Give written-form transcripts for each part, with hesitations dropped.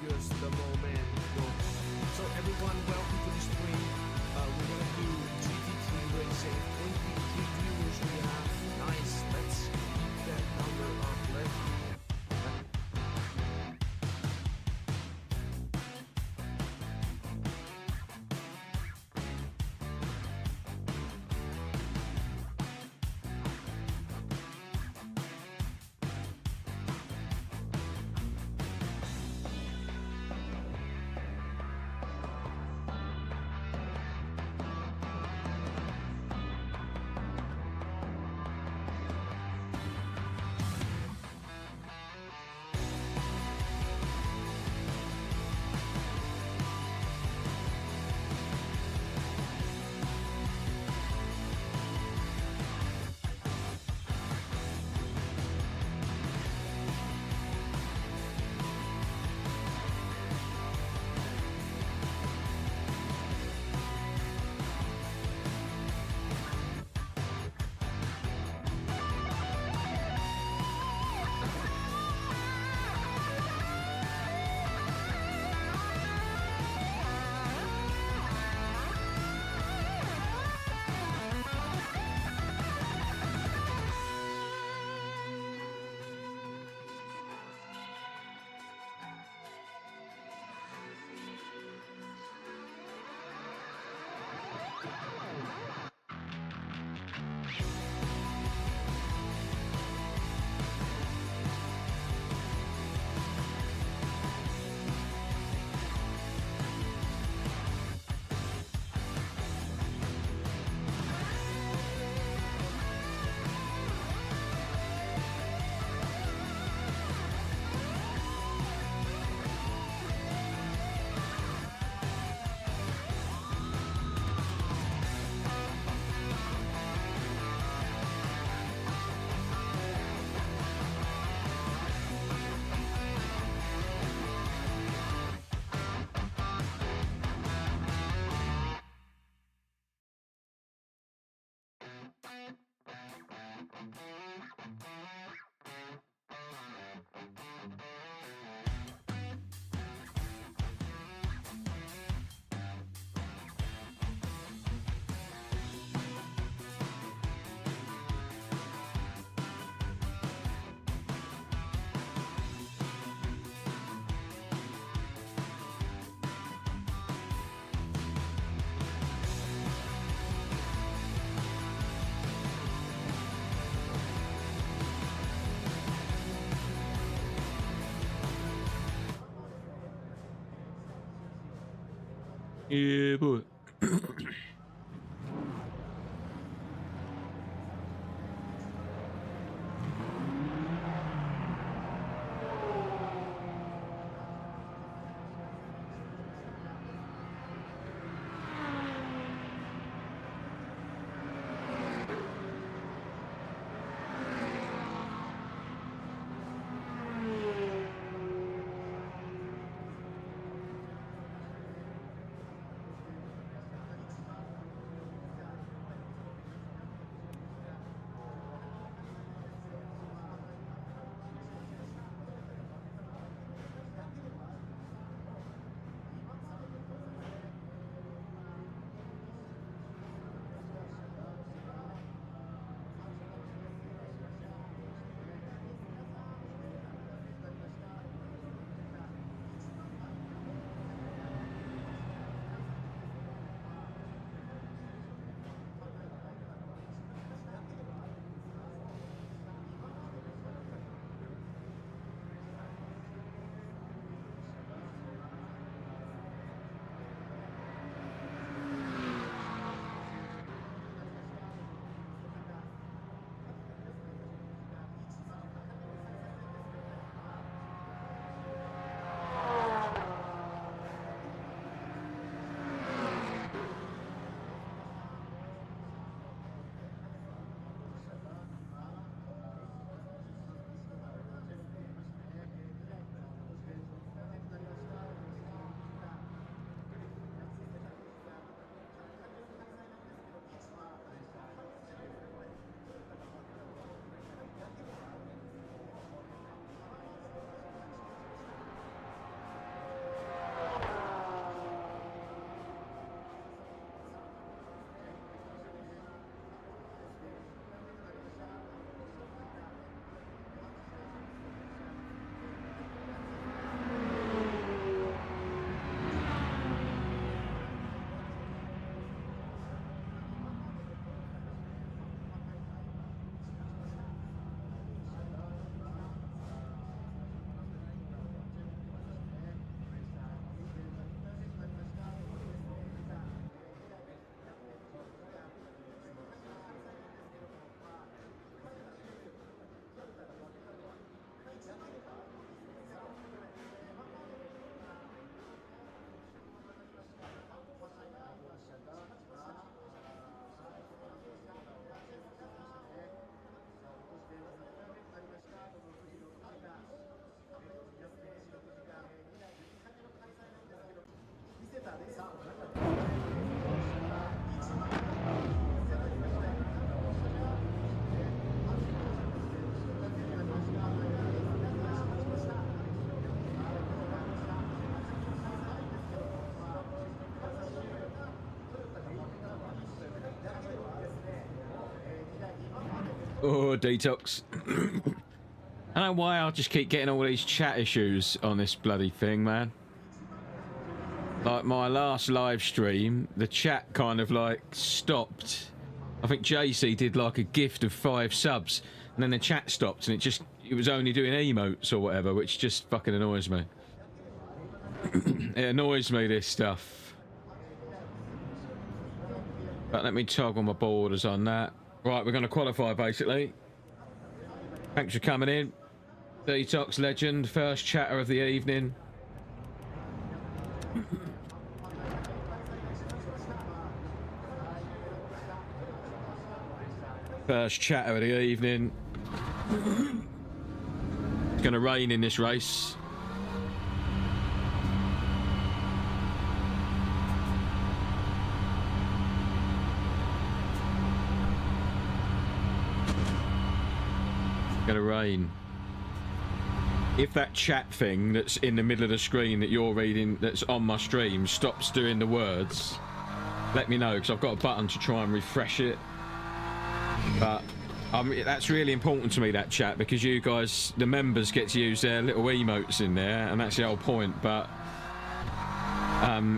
just a momento. So everyone, welcome to the stream. We're gonna do GT3 racing. 23 viewers we have. Nice. Let's keep that number up. Yeah, boy. Oh, detox. I don't know why I just keep getting all these chat issues on this bloody thing, man. Like my last live stream, the chat kind of like stopped. I think JC did like a gift of 5 subs, and then the chat stopped, and it was only doing emotes or whatever, which just fucking annoys me. It annoys me, this stuff. But let me toggle my borders on that. Right, we're going to qualify, basically. Thanks for coming in. Detox Legend, first chatter of the evening. First chatter of the evening. It's going to rain in this race. Gonna rain. If that chat thing that's in the middle of the screen that you're reading, that's on my stream, stops doing the words, let me know, because I've got a button to try and refresh it. But that's really important to me, that chat, because you guys, the members, get to use their little emotes in there, and that's the whole point. But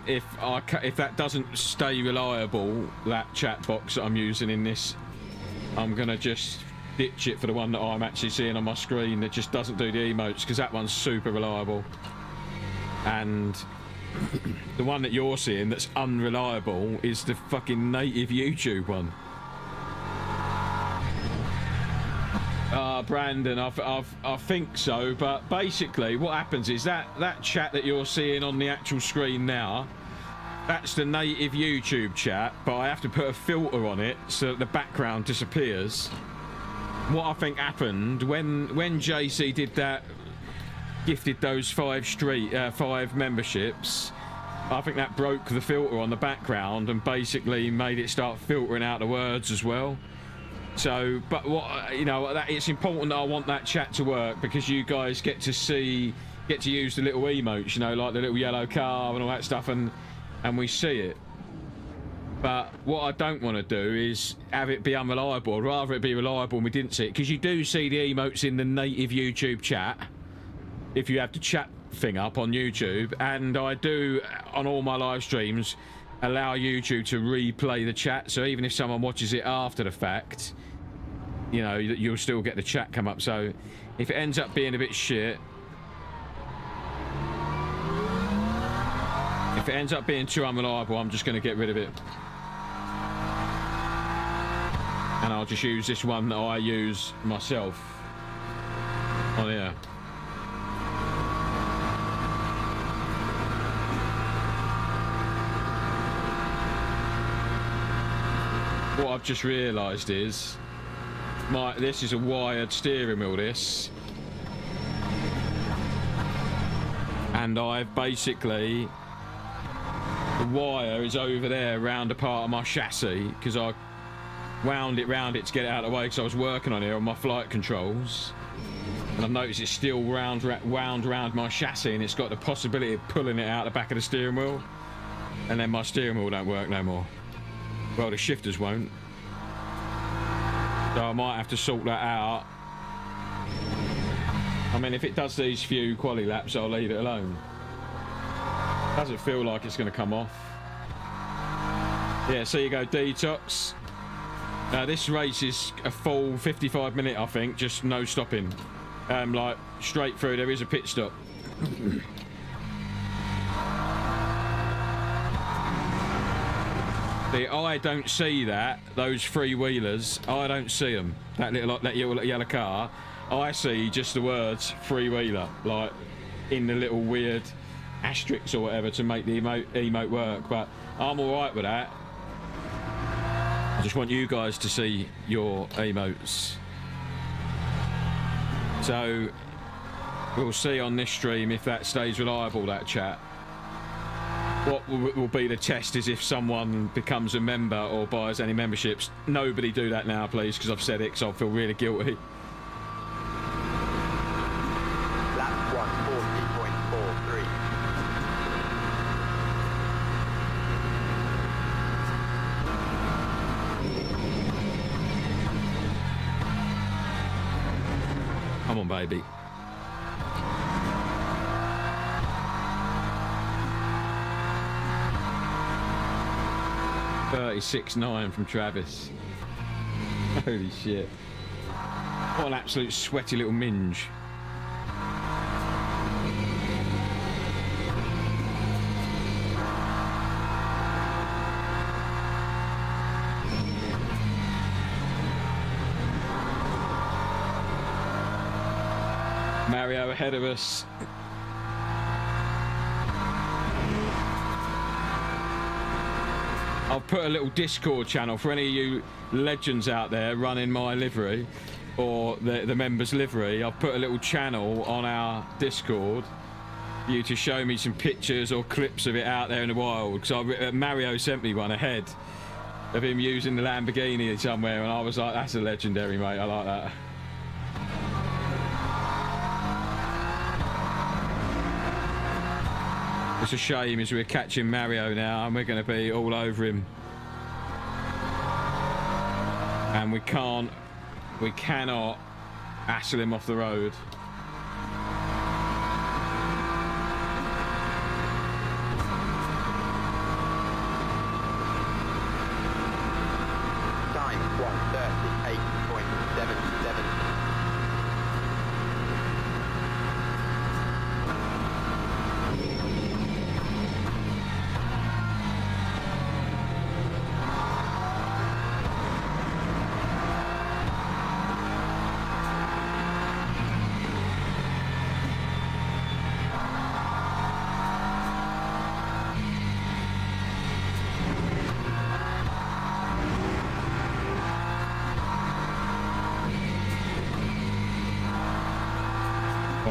if that doesn't stay reliable, that chat box that I'm using in this, I'm gonna just ditch it for the one that I'm actually seeing on my screen that just doesn't do the emotes, because that one's super reliable. And the one that you're seeing that's unreliable is the fucking native YouTube one. Brandon, I think so, but basically what happens is that chat that you're seeing on the actual screen now, that's the native YouTube chat, but I have to put a filter on it so that the background disappears. What I think happened when JC did that, gifted those 5 memberships, I think that broke the filter on the background and basically made it start filtering out the words as well. So, but what, you know, it's important that I want that chat to work, because you guys get to use the little emotes, you know, like the little yellow car and all that stuff, and we see it. But what I don't want to do is have it be unreliable. I'd rather it be reliable and we didn't see it, because you do see the emotes in the native YouTube chat if you have the chat thing up on YouTube, and I do on all my live streams allow YouTube to replay the chat, so even if someone watches it after the fact, you know, you'll still get the chat come up. So if it ends up being a bit shit, if it ends up being too unreliable, I'm just going to get rid of it. And I'll just use this one that I use myself on here. What I've just realised is this is a wired steering wheel, this, and I've basically, the wire is over there around a part of my chassis, because I wound it round it to get it out of the way, because I was working on it on my flight controls, and I've noticed it's still wound around my chassis, and it's got the possibility of pulling it out the back of the steering wheel, and then my steering wheel don't work no more. Well, the shifters won't. So I might have to sort that out. I mean, if it does these few quali laps, I'll leave it alone. Doesn't feel like it's going to come off. Yeah, so you go, Detox. This race is a full 55-minute, I think, just no stopping. Like, straight through, there is a pit stop. I don't see that, those three-wheelers, I don't see them. That yellow car, I see just the words three-wheeler, like in the little weird asterisks or whatever to make the emote work, but I'm alright with that. I just want you guys to see your emotes. So, we'll see on this stream if that stays reliable, that chat. what will be the test is if someone becomes a member or buys any memberships. Nobody do that now, please, because I've said it, because I feel really guilty. Lap 140.43. Come on, baby. .36.9 from Travis. Holy shit. What an absolute sweaty little minge. Mario ahead of us. I've put a little Discord channel for any of you legends out there running my livery or the members livery. I've put a little channel on our Discord for you to show me some pictures or clips of it out there in the wild, because Mario sent me one ahead of him using the Lamborghini somewhere, and I was like, that's a legendary, mate. I like that. It's a shame as we're catching Mario now and we're going to be all over him. And we cannot hassle him off the road. Time 1:38.77.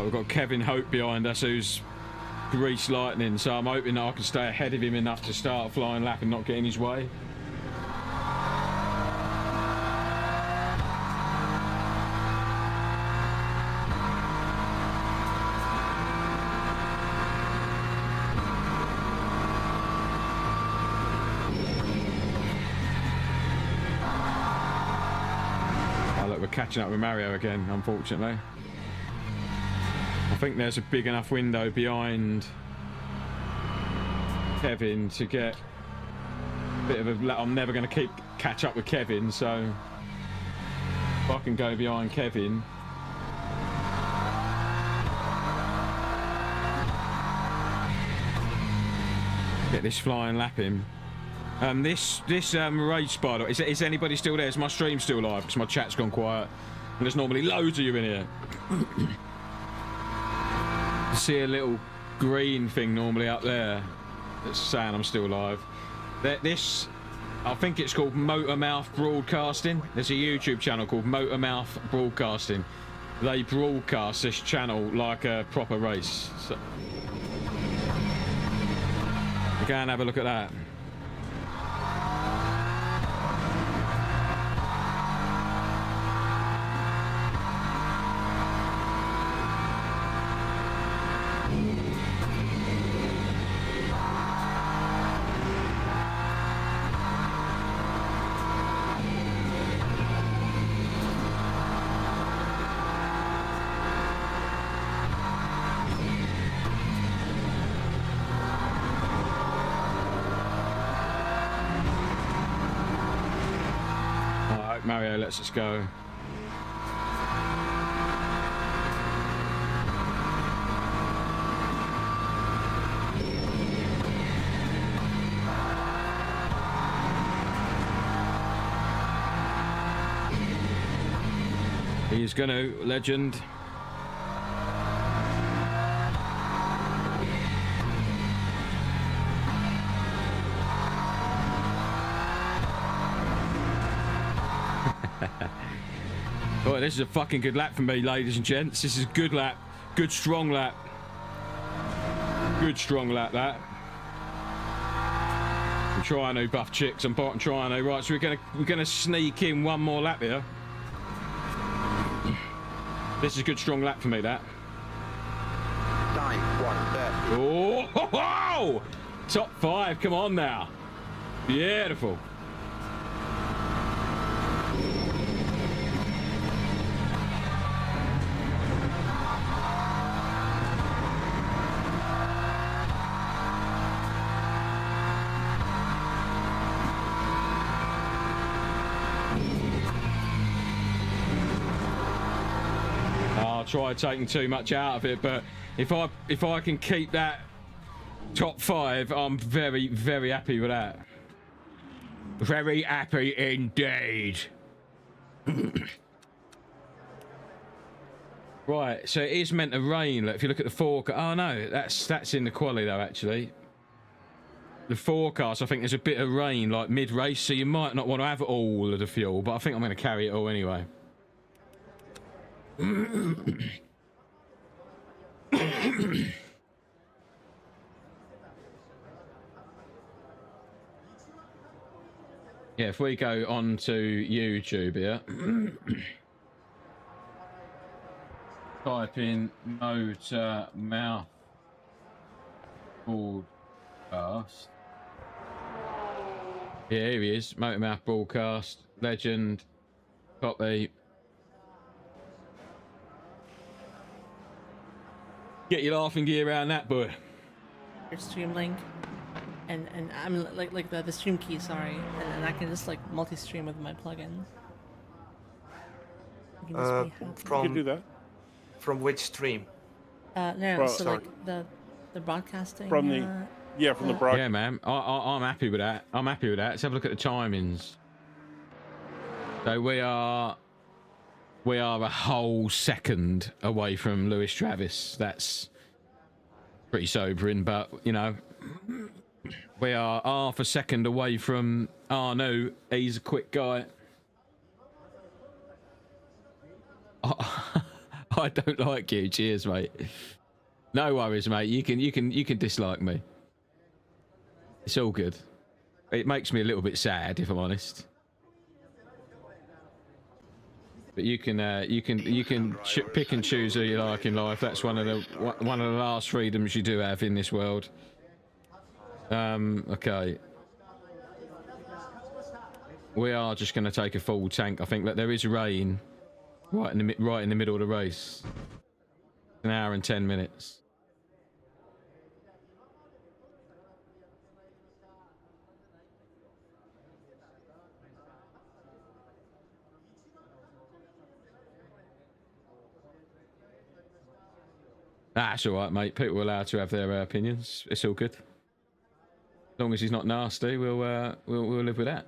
We've got Kevin Hope behind us, who's grease lightning, so I'm hoping that I can stay ahead of him enough to start a flying lap and not get in his way. Oh, look, we're catching up with Mario again, unfortunately. I think there's a big enough window behind Kevin to get a bit of a... I'm never going to catch up with Kevin, so if I can go behind Kevin. Get this flying lap in. This race, by the way, is anybody still there? Is my stream still live? Because my chat's gone quiet. And there's normally loads of you in here. See a little green thing normally up there that's saying I'm still live. This, I think it's called Motormouth Broadcasting. There's a YouTube channel called Motormouth Broadcasting. They broadcast this channel like a proper race. So, go and have a look at that. Mario lets us go. He's gonna, legend. Oh, this is a fucking good lap for me, ladies and gents. This is a good lap. Good strong lap. Good strong lap, that. Tryno buff chicks and bottom Tryno. Right, so we're gonna sneak in one more lap here. This is a good strong lap for me, that. Time 1:30. Oh, ho, ho! Top 5, come on now. Beautiful. I'll try taking too much out of it, but if I can keep that top 5, I'm very, very happy with that. Very happy indeed. Right, so it is meant to rain. Like, if you look at the forecast, oh no, that's in the quali though. Actually, the forecast, I think there's a bit of rain like mid-race, so you might not want to have all of the fuel, but I think I'm going to carry it all anyway. Yeah, if we go on to YouTube here, type in motor mouth broadcast. Yeah, here he is, motor mouth broadcast, legend, copy. Get your laughing gear around that, boy. Your stream link, and I'm like the stream key, sorry, and I can just like multi-stream with my plugins. You can just be happy. From, You can do that. From which stream? No, Well, so sorry. like the broadcasting. From the from the broad. Yeah, man, I'm happy with that. I'm happy with that. Let's have a look at the timings. So we are a whole second away from Lewis Travis. That's pretty sobering, but you know, we are half a second away from Arnoux. He's a quick guy. I don't like you. Cheers, mate. No worries, mate. You can dislike me. It's all good. It makes me a little bit sad, if I'm honest. But you can pick and choose who you like in life. That's one of the last freedoms you do have in this world. Okay. We are just going to take a full tank. I think that there is rain right in the middle of the race. An hour and 10 minutes. That's all right, mate. People are allowed to have their opinions. It's all good. As long as he's not nasty, we'll live with that.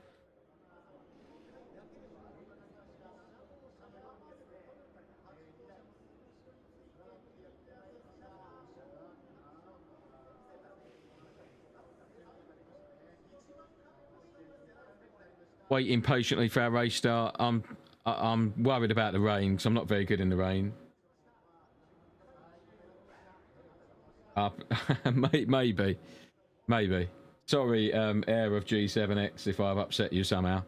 Waiting patiently for our race start. I'm worried about the rain because I'm not very good in the rain. Maybe. Sorry, Air of G7X, if I've upset you somehow.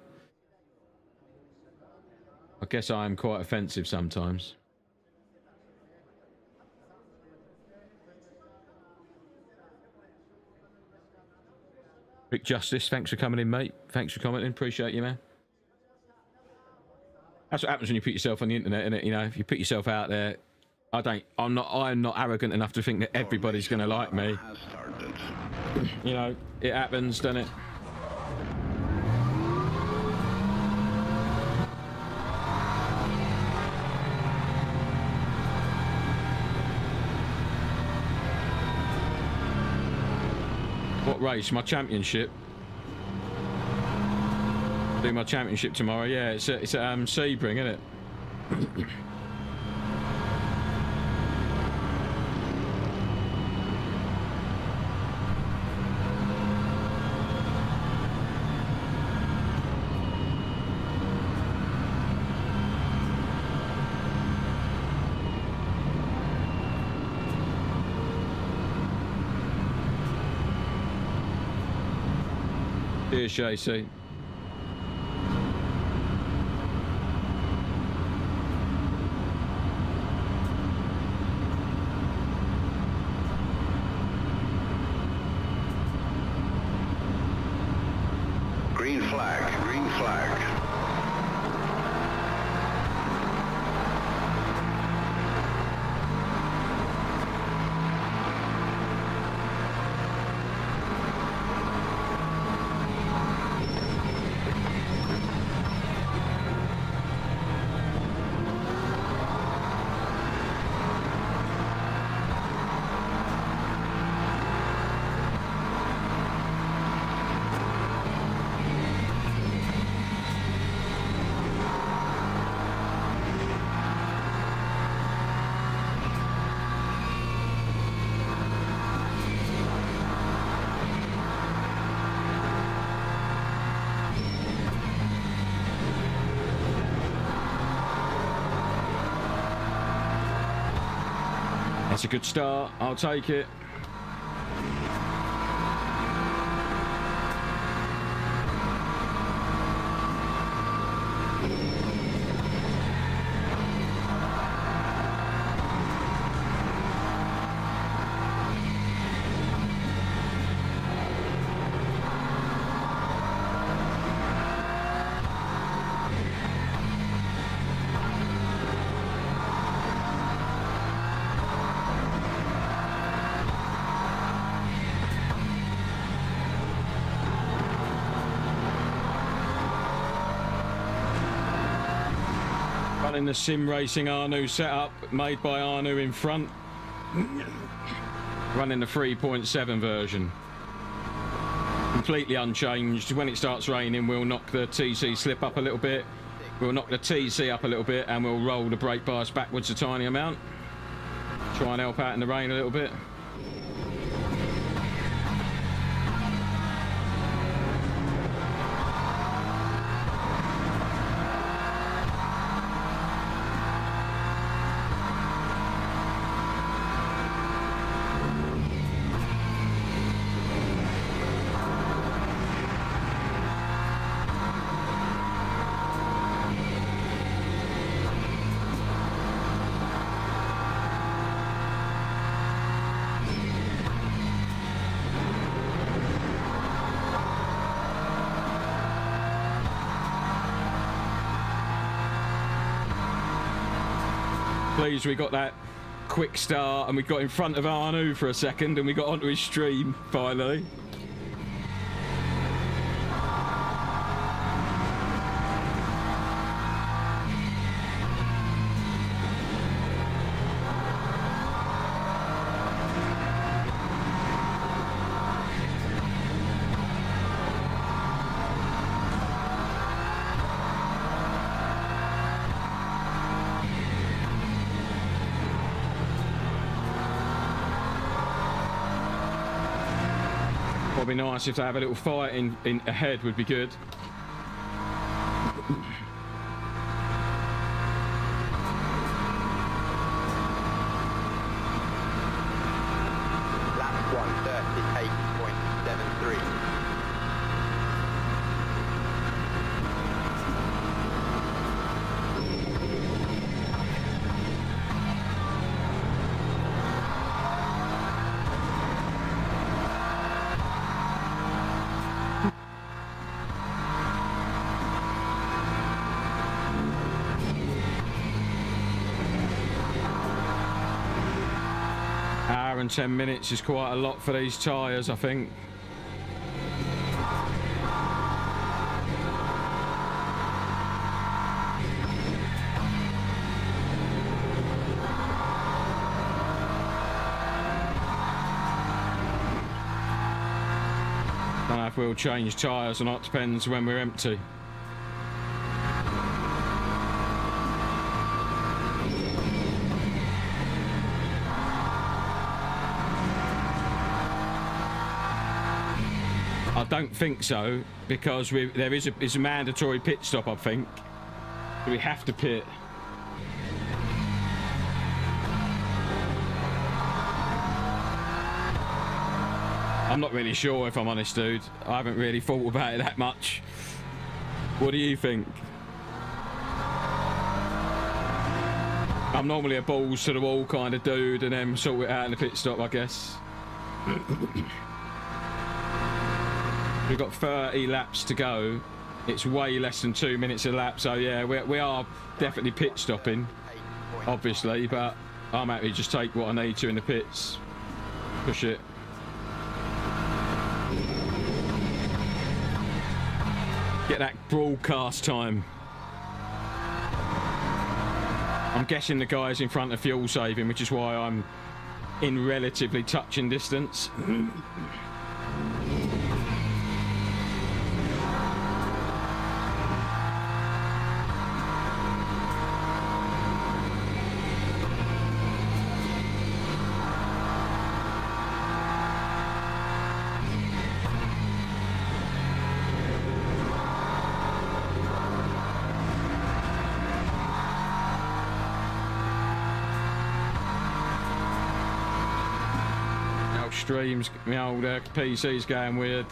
I guess I am quite offensive sometimes. Rick Justice, thanks for coming in, mate. Thanks for commenting. Appreciate you, man. That's what happens when you put yourself on the internet, innit? You know, if you put yourself out there, I'm not arrogant enough to think that everybody's going to like me. You know, it happens, doesn't it? What race? My championship. Do my championship tomorrow. Yeah, it's at Sebring, isn't it? Cheers, JC. Green flag, green flag. That's a good start. I'll take it. Running the Sim Racing Arnouts setup made by Arnoux in front. Running the 3.7 version. Completely unchanged. When it starts raining, we'll knock the TC slip up a little bit. We'll knock the TC up a little bit, and we'll roll the brake bias backwards a tiny amount. Try and help out in the rain a little bit. Pleased we got that quick start and we got in front of Arnoux for a second and we got onto his stream finally. Probably nice if they have a little fight in ahead would be good. Lap 1:38.73. Hour and 10 minutes is quite a lot for these tyres, I think. Don't know if we'll change tyres or not, depends when we're empty. I don't think so, because there is a mandatory pit stop, I think. We have to pit. I'm not really sure, if I'm honest, dude. I haven't really thought about it that much. What do you think? I'm normally a balls to the wall kind of dude and then sort it out in the pit stop, I guess. We've got 30 laps to go. It's way less than 2 minutes a lap, so yeah, we are definitely pit stopping, obviously, but I'm happy to just take what I need to in the pits. Push it. Get that broadcast time. I'm guessing the guy's in front of fuel saving, which is why I'm in relatively touching distance. Streams, my old PC's going weird.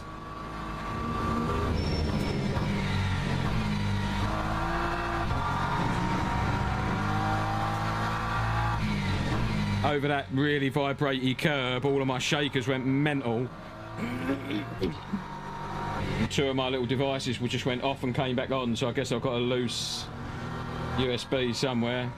Over that really vibratory curb, all of my shakers went mental. And 2 of my little devices just went off and came back on, so I guess I've got a loose USB somewhere.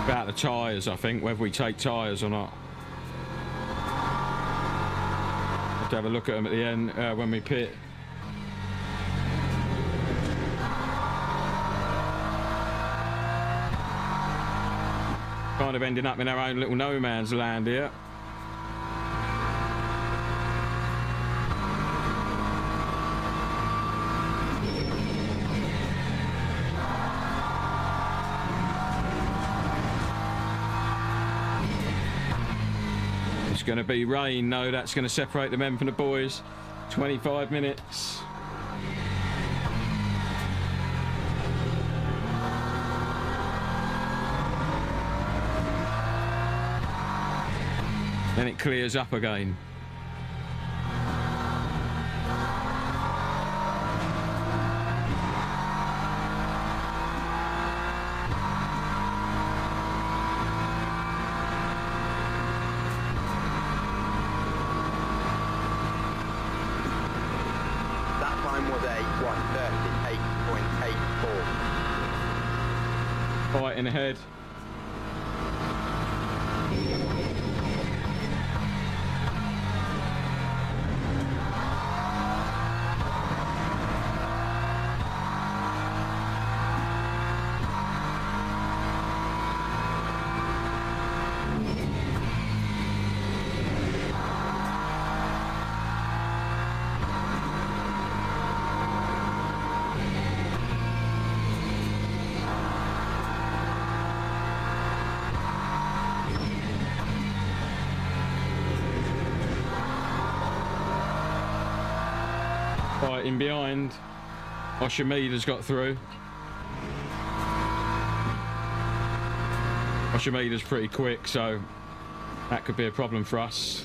About the tyres, I think, whether we take tyres or not. Have to have a look at them at the end when we pit. Kind of ending up in our own little no man's land here. Going to be rain. No, that's going to separate the men from the boys. 25 minutes. Then it clears up again. Fighting ahead. Fighting behind. Oshimida's got through. Oshimida's pretty quick, so that could be a problem for us.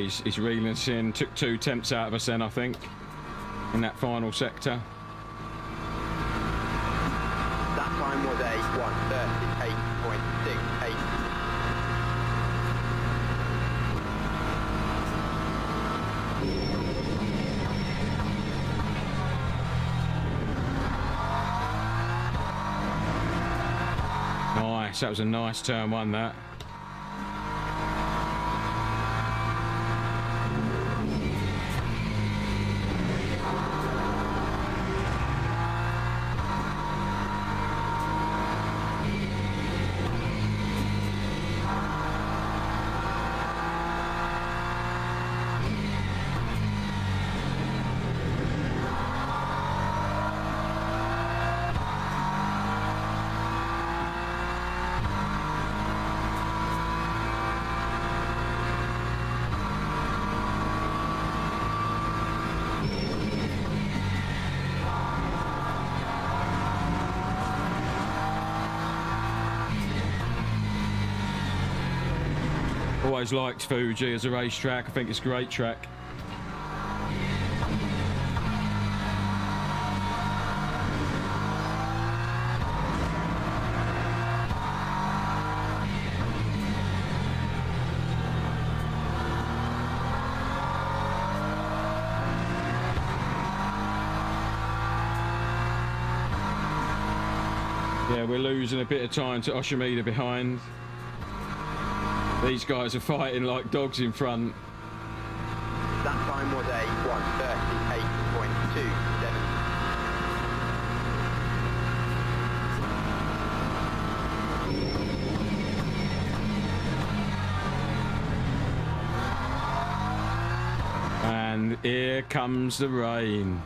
he's reeling us in. Took 2 tenths out of us then, I think, in that final sector. That time was a 1:38.68. Nice, that was a nice turn one, that. Always liked Fuji as a racetrack. I think it's a great track. Yeah, we're losing a bit of time to Oshimida behind. These guys are fighting like dogs in front. That time was a 1:38.27. And here comes the rain.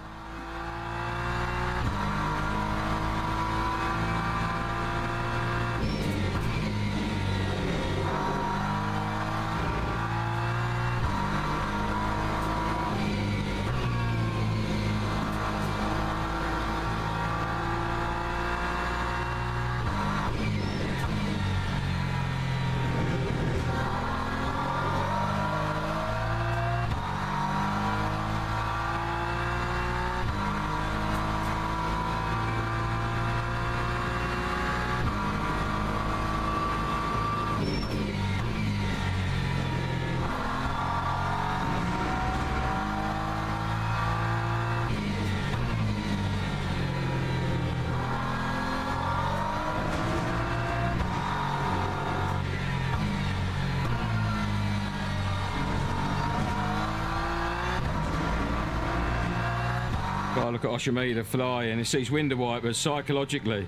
God, look at Oshimida flying. It's these window wipers psychologically.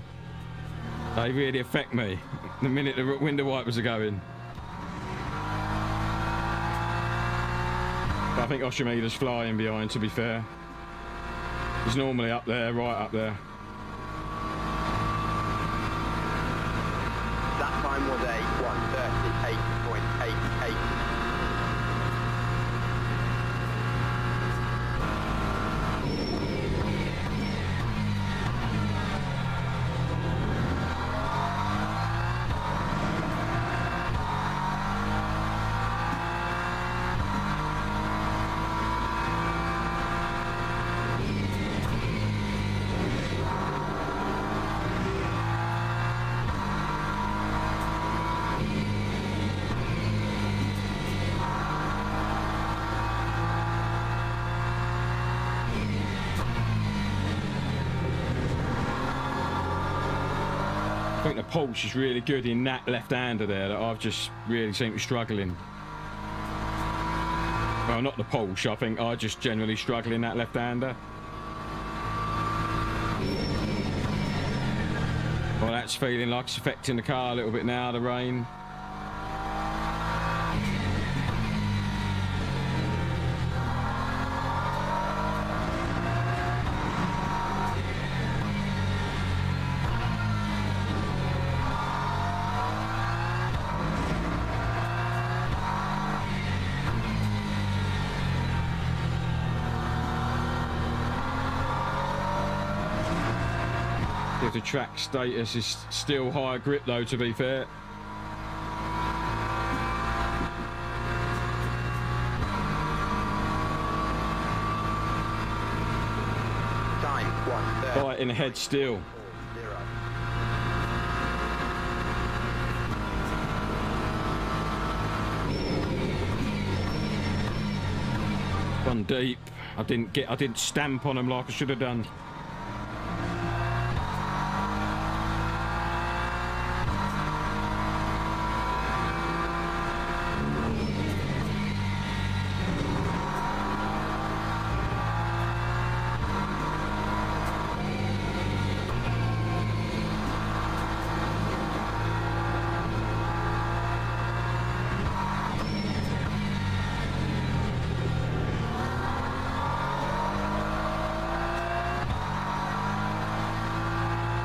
They really affect me the minute the window wipers are going. But I think Oshimida's flying behind, to be fair. He's normally up there, right up there. That time was a 1:38.88. I think the pulse is really good in that left-hander there that I've just really seemed to be struggling. Well, not the pulse, I think I just generally struggle in that left-hander. Well, that's feeling like it's affecting the car a little bit now, the rain. The track status is still high grip though, to be fair. Time 1:30. Fighting ahead still. 0. One deep. I didn't stamp on them like I should have done.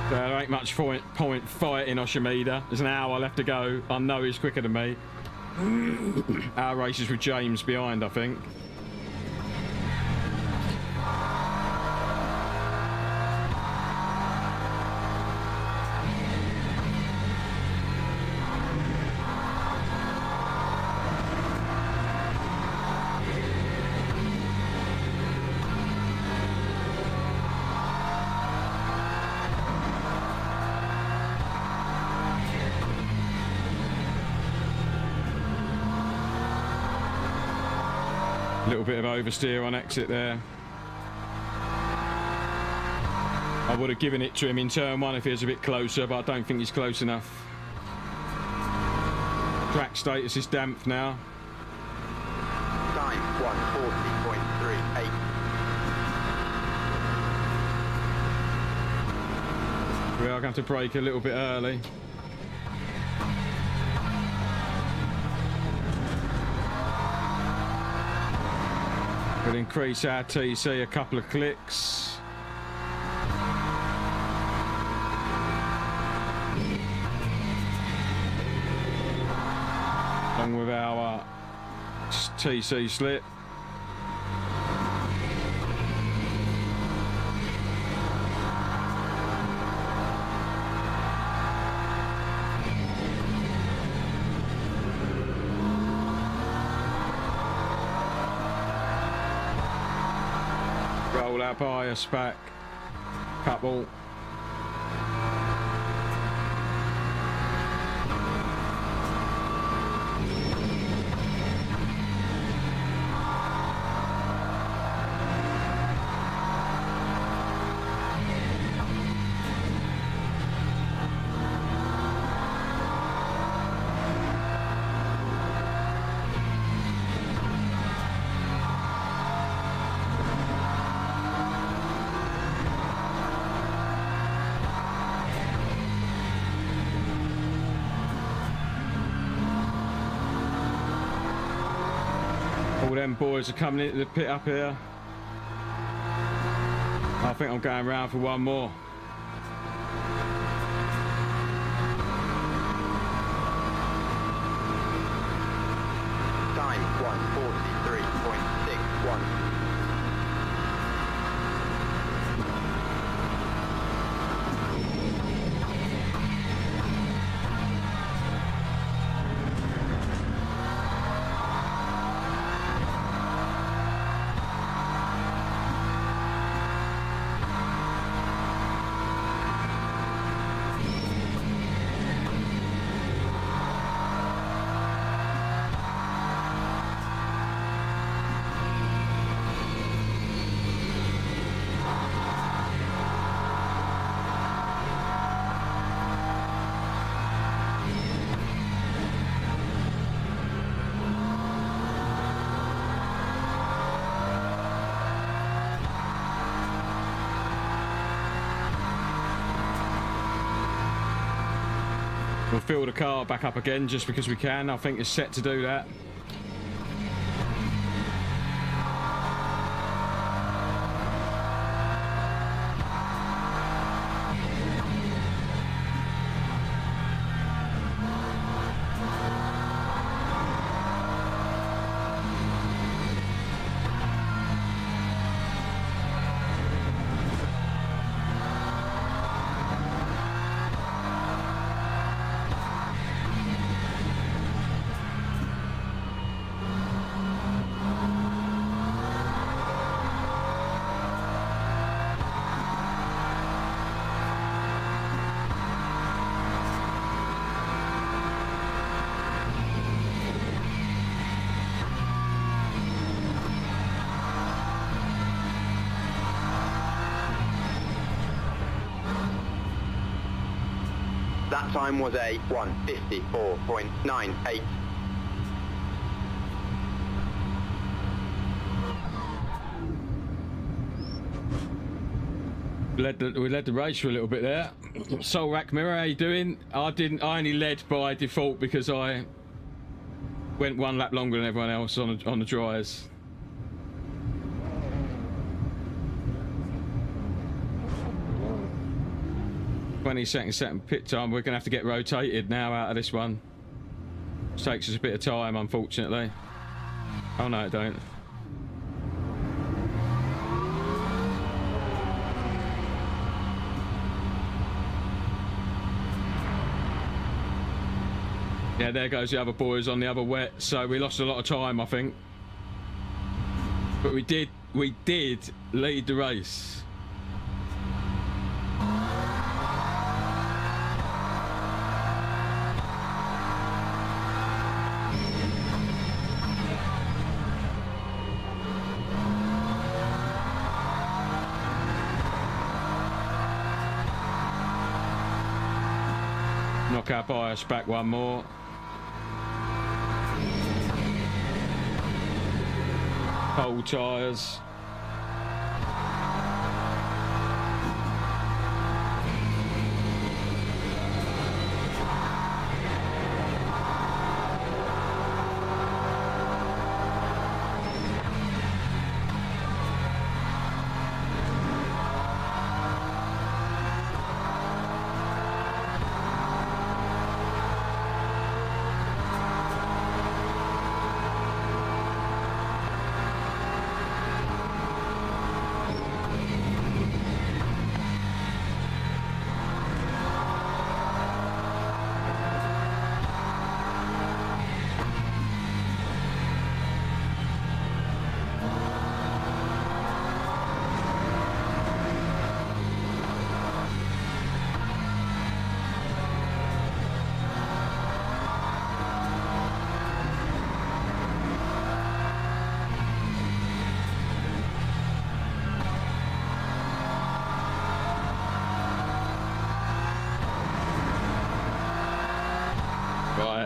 There ain't much point fighting Oshimida. There's an hour left to go. I know he's quicker than me. Our race is with James behind, I think. Little bit of oversteer on exit there. I would have given it to him in turn one if he was a bit closer, but I don't think he's close enough. Track status is damped now. Time 1:40.38. We are going to have to brake a little bit early. We'll increase our TC a couple of clicks. Along with our TC slip. Roll our bias back. Couple. All them boys are coming into the pit up here. I think I'm going round for one more. Time 1:43.61. We'll fill the car back up again just because we can. I think it's set to do that. That time was a 1:54.98. We led the race for a little bit there. Soul Rack Mirror, how you doing? I only led by default because I went one lap longer than everyone else on the dryers. Second pit time. We're gonna have to get rotated now out of this one. Which takes us a bit of time, unfortunately. Oh no, it don't. Yeah, there goes the other boys on the other wet. So we lost a lot of time, I think. But we did lead the race. Knock our bias back one more. Cold tyres.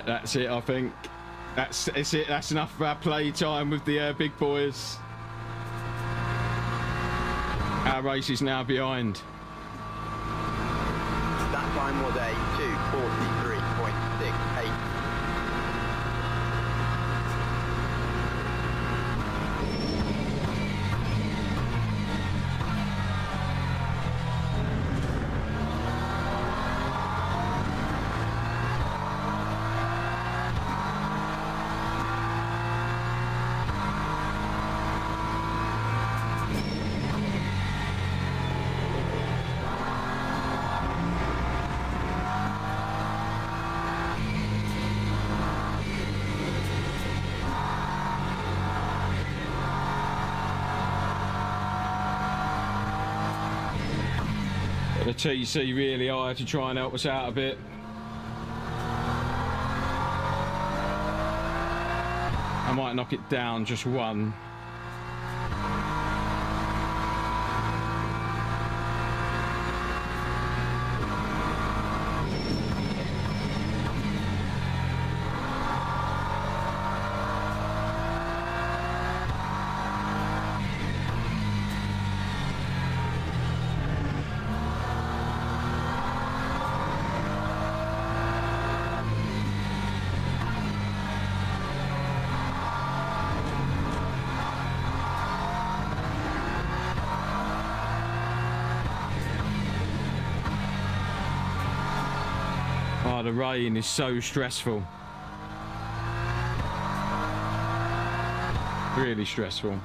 That's it, I think. That's it. That's enough for our play time with the big boys. Our race is now behind. That time was a 2:43.68. The TC really high to try and help us out a bit. I might knock it down just one. Oh, the rain is so stressful. Really stressful.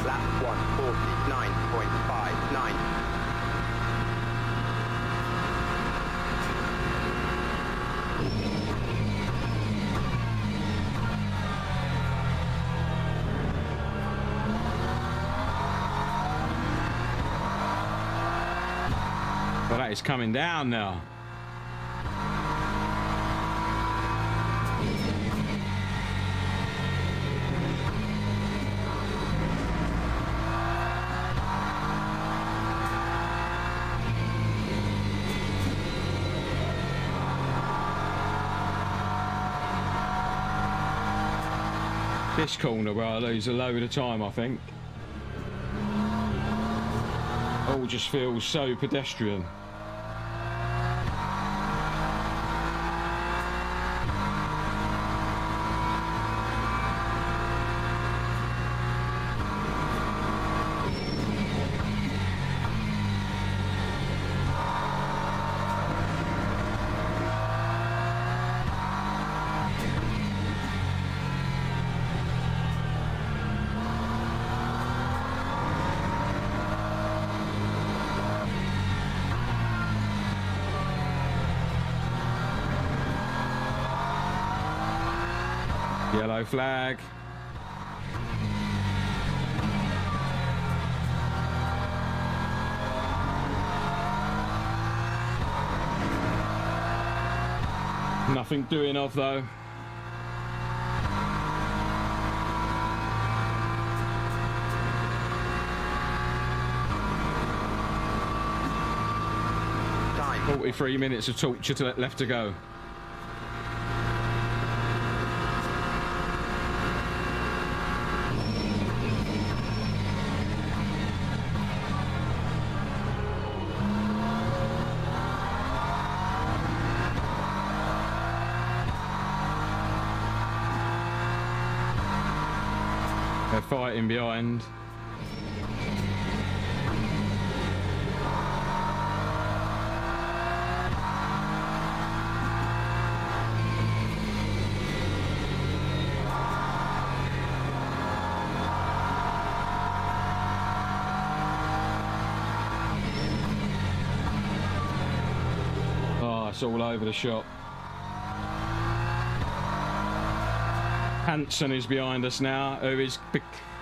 Lap 1:49.59. Well, that is coming down now. This corner where I lose a load of time, I think. All just feels so pedestrian. Yellow flag. Nothing doing of though. Time. 43 minutes of torture left to go. They're fighting behind. Oh, it's all over the shop. Hansen is behind us now.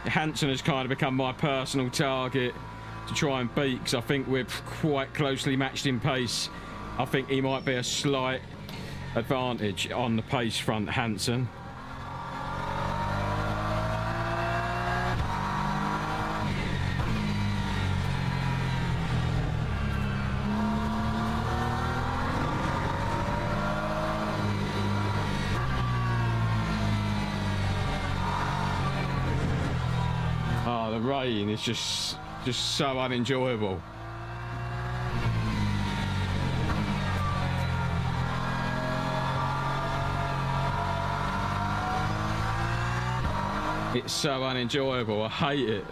Hansen has kind of become my personal target to try and beat, because I think we're quite closely matched in pace. I think he might be a slight advantage on the pace front, Hansen. Oh, the rain is just so unenjoyable. It's so unenjoyable. I hate it.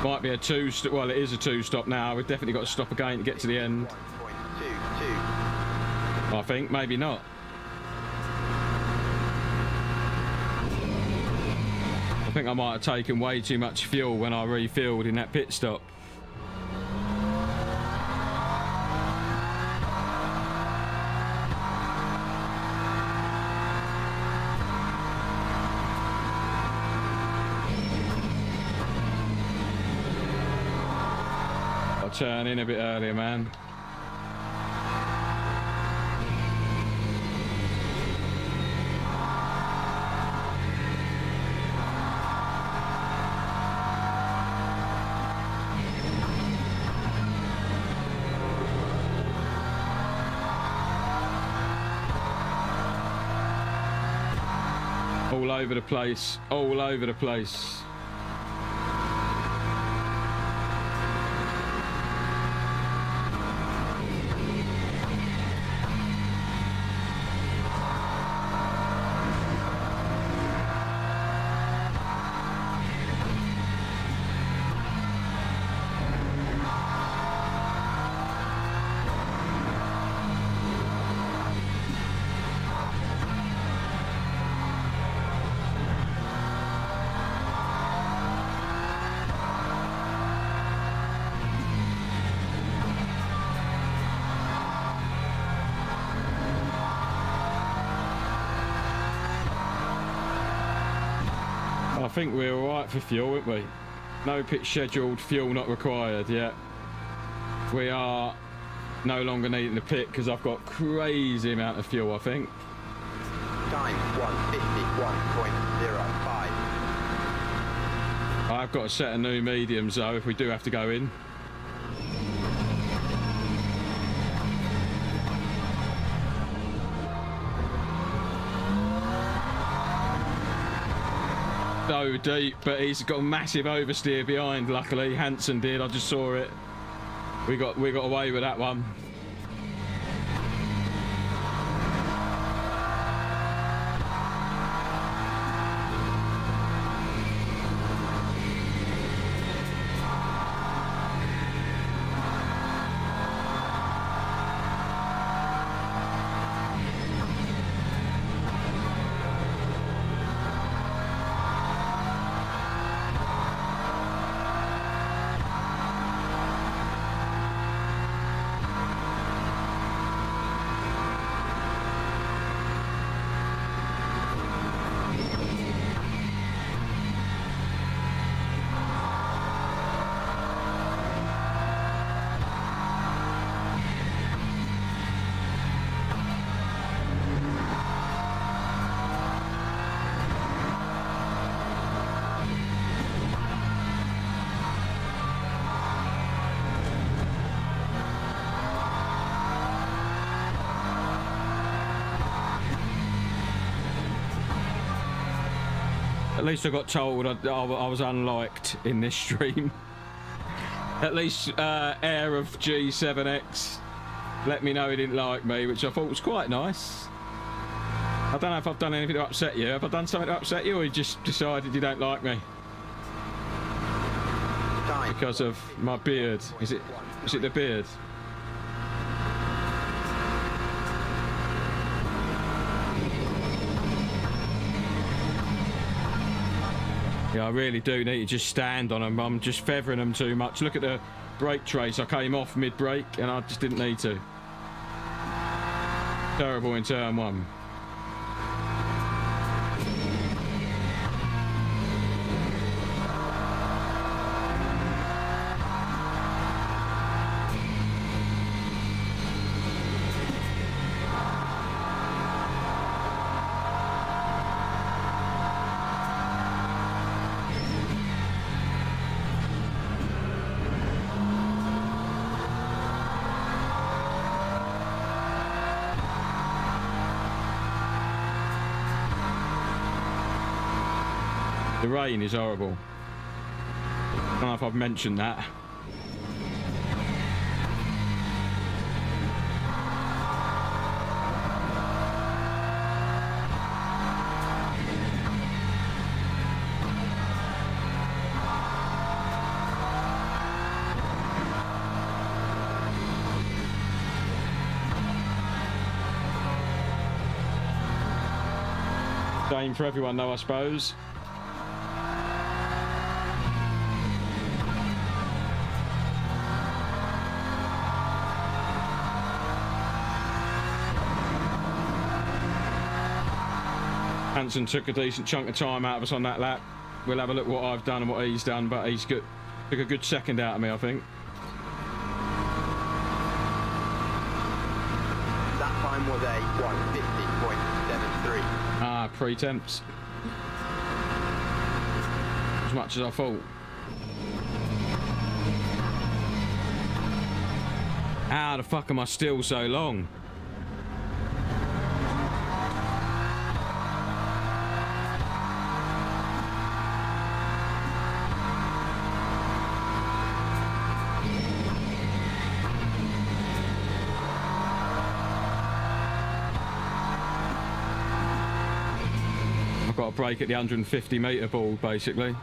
Might be a two-stop. Well, it is a two-stop now. We've definitely got to stop again to get to the end. 1.22. I think, maybe not. I think I might have taken way too much fuel when I refilled in that pit stop. I'll turn in a bit earlier, man. All over the place, all over the place. I think we're all right for fuel, aren't we? No pit scheduled, fuel not required yet. We are no longer needing the pit because I've got crazy amount of fuel, I think. Time 1:51.05. I've got a set of new mediums though if we do have to go in. so deep, but he's got a massive oversteer behind. Luckily, Hansen did. I just saw it. We got away with that one. At least I got told I was unliked in this stream. At least Air of G7X let me know he didn't like me, which I thought was quite nice. I don't know if I've done anything to upset you. Have I done something to upset you, or you just decided you don't like me? Because of my beard. Is it the beard? Yeah, I really do need to just stand on them. I'm just feathering them too much. Look at the brake trace. I came off mid-brake and I just didn't need to. Terrible in turn one. The rain is horrible. I don't know if I've mentioned that. Same for everyone though, I suppose. Hansen took a decent chunk of time out of us on that lap. We'll have a look what I've done and what he's done, but he's took a good second out of me, I think. That time was a 1:50.73. Ah, pre-temps. As much as I thought. How the fuck am I still so long? Got a break at the 150 metre ball, basically.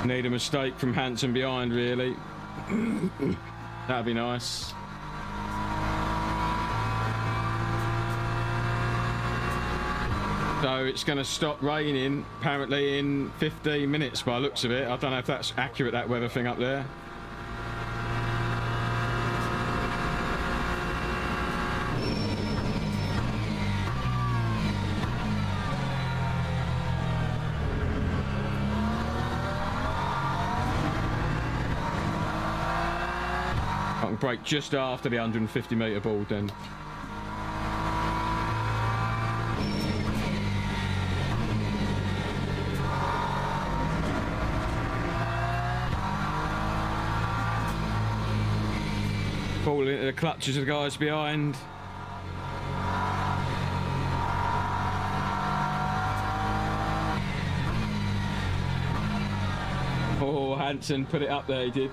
Need a mistake from Hansen behind, really. That'd be nice. So it's going to stop raining apparently in 15 minutes by the looks of it. I don't know if that's accurate, that weather thing up there. I can brake just after the 150 metre board then. Fall into the clutches of the guys behind. Oh, Hansen put it up there, he did.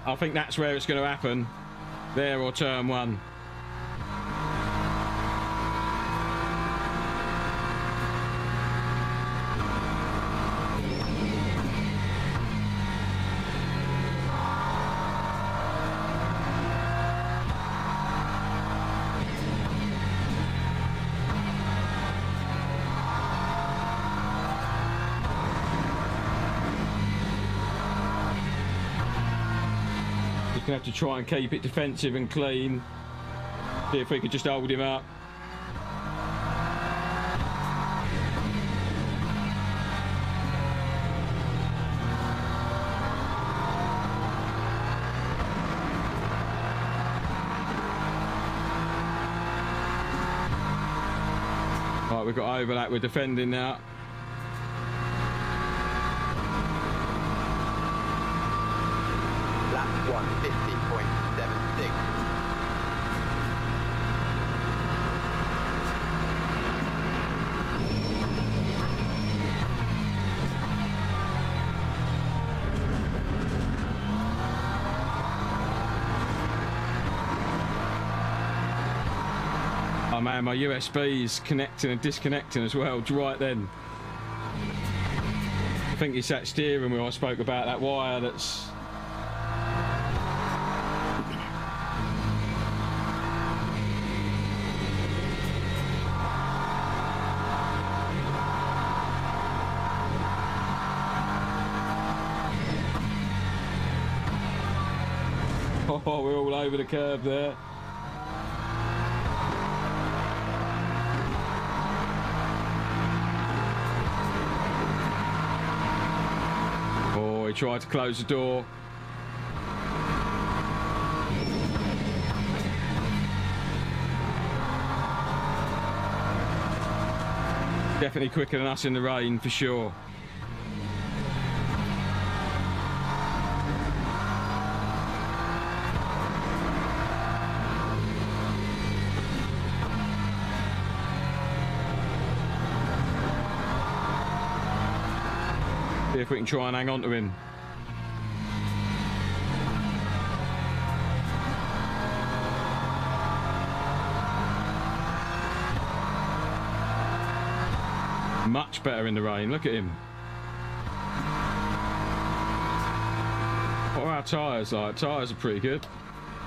I think that's where it's going to happen. There or turn one. Gonna have to try and keep it defensive and clean. See if we could just hold him up. Right, we've got overlap, we're defending now. Lap 150.76. Oh man, my USB's connecting and disconnecting as well, right then. I think it's that steering wheel I spoke about, that wire that's... Oh, we're all over the curb there. Oh, he tried to close the door. Definitely quicker than us in the rain, for sure. See if we can try and hang on to him. Much better in the rain, look at him. What are our tyres like? Tyres are pretty good.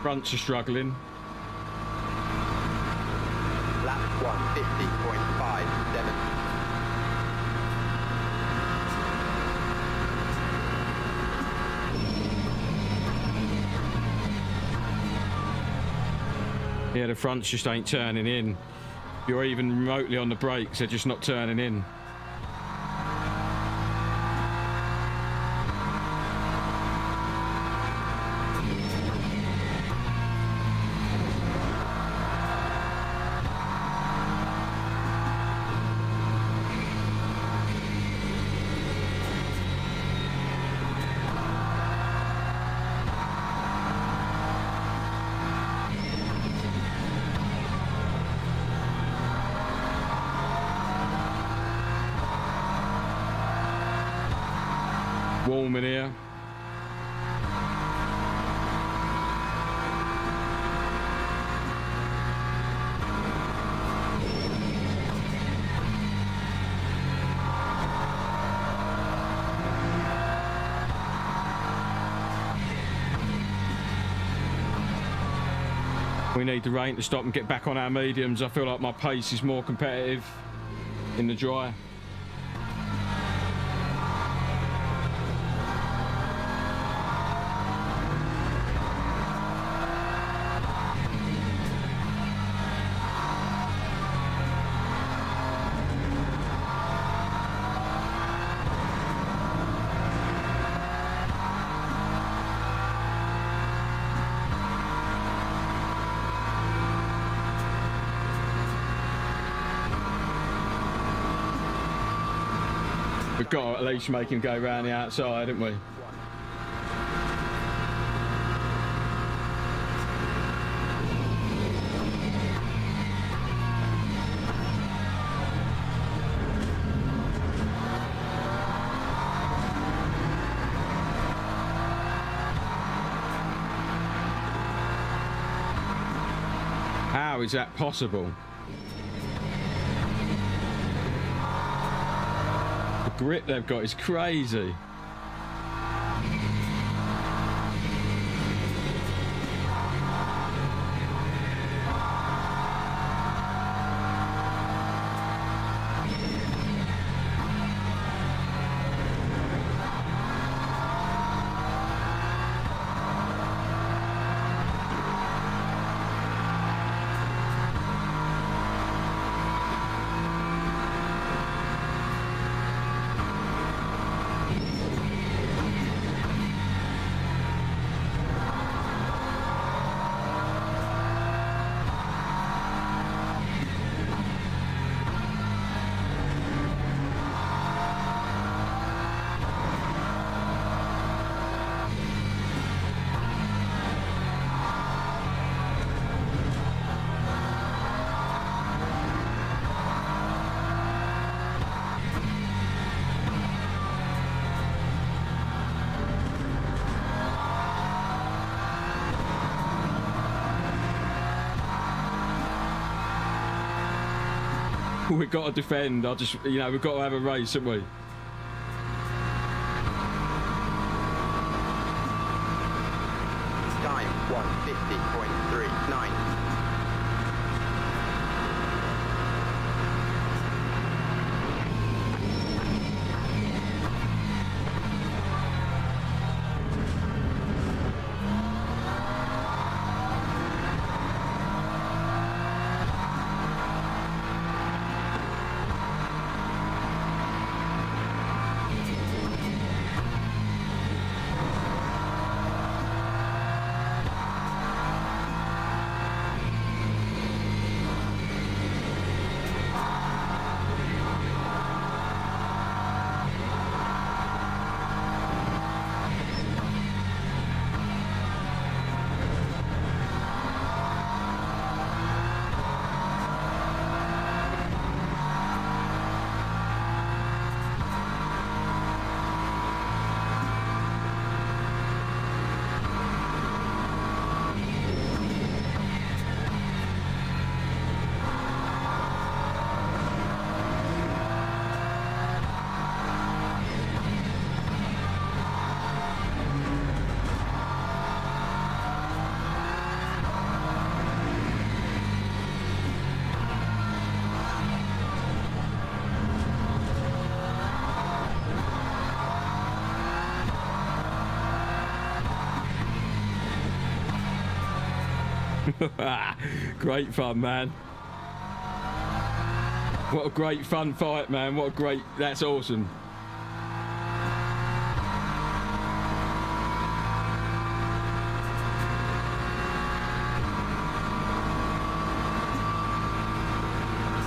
Fronts are struggling. Lap 150.57. Yeah, the fronts just ain't turning in. If you're even remotely on the brakes, they're just not turning in. Warm in here. We need the rain to stop and get back on our mediums. I feel like my pace is more competitive in the dry. We've got to at least make him go round the outside, haven't we? How is that possible? Grip they've got is crazy. We've got to defend. You know, we've got to have a race, haven't we? Time 150.39. Great fun, man. What a great fun fight, man. What a great... That's awesome.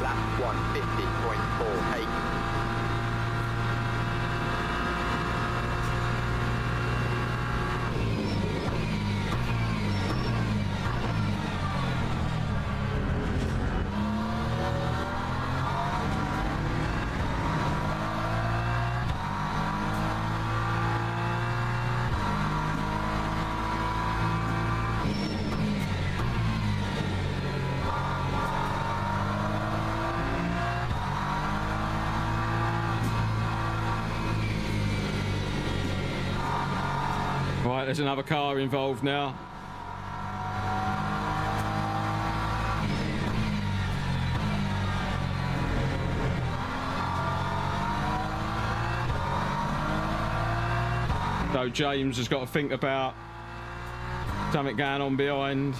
Lap 150.48. Right, there's another car involved now. So James has got to think about something going on behind.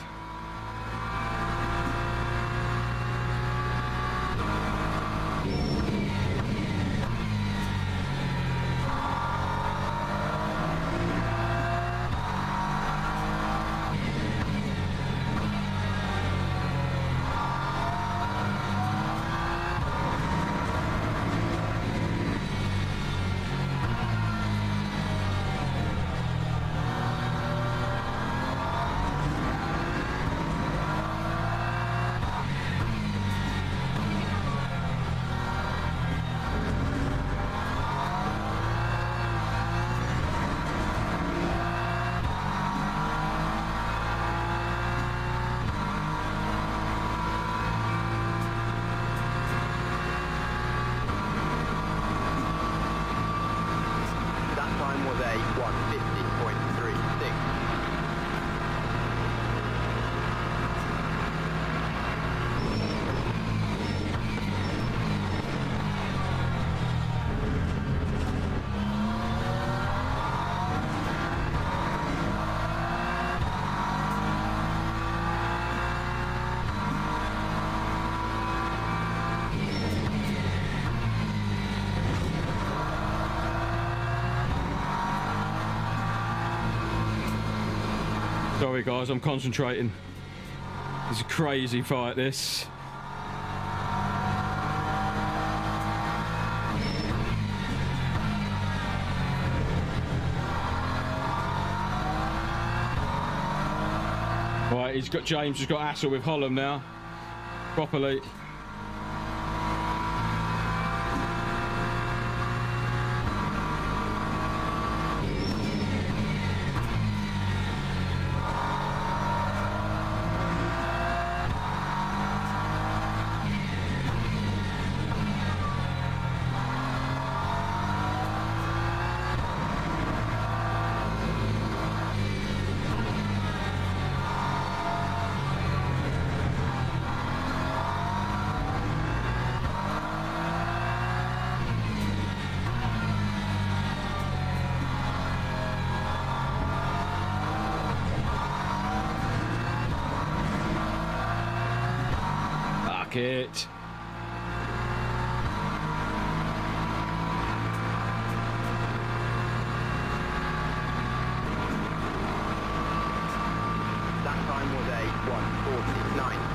Sorry guys, I'm concentrating. It's a crazy fight, this. Right, James has got hassle with Holland now. Properly. It. That time was a 1:49.67.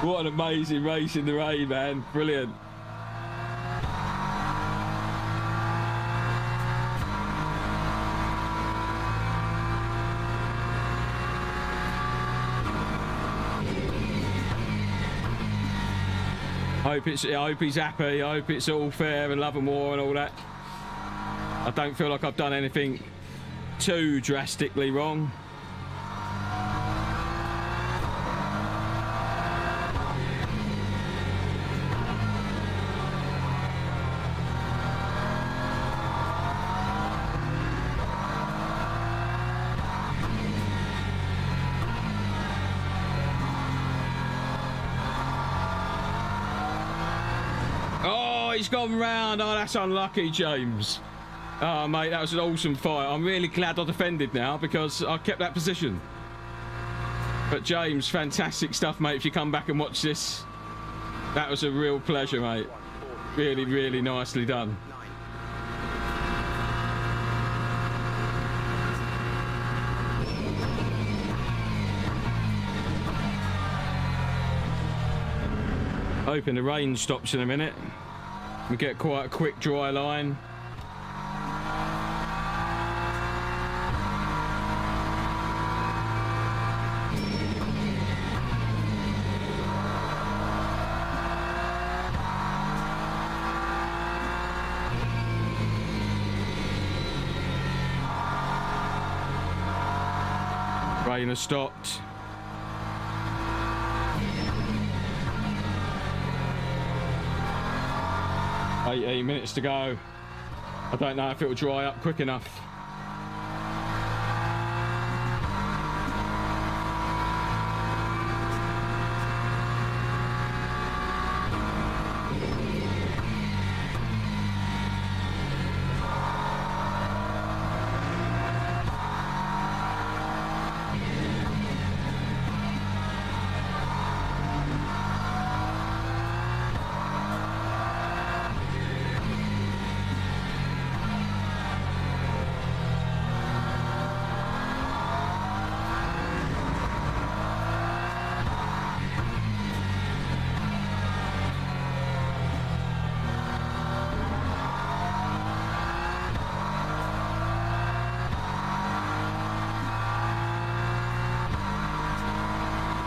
What an amazing race in the rain, man. Brilliant. I hope he's happy. I hope it's all fair and love and war and all that. I don't feel like I've done anything too drastically wrong. He's gone round. Oh, that's unlucky, James. Oh, mate, that was an awesome fight. I'm really glad I defended now because I kept that position. But James, fantastic stuff, mate. If you come back and watch this, that was a real pleasure, mate. Really, really nicely done. Hoping the rain stops in a minute. We get quite a quick dry line. Rain has stopped. "18 minutes to go. I don't know if it will dry up quick enough."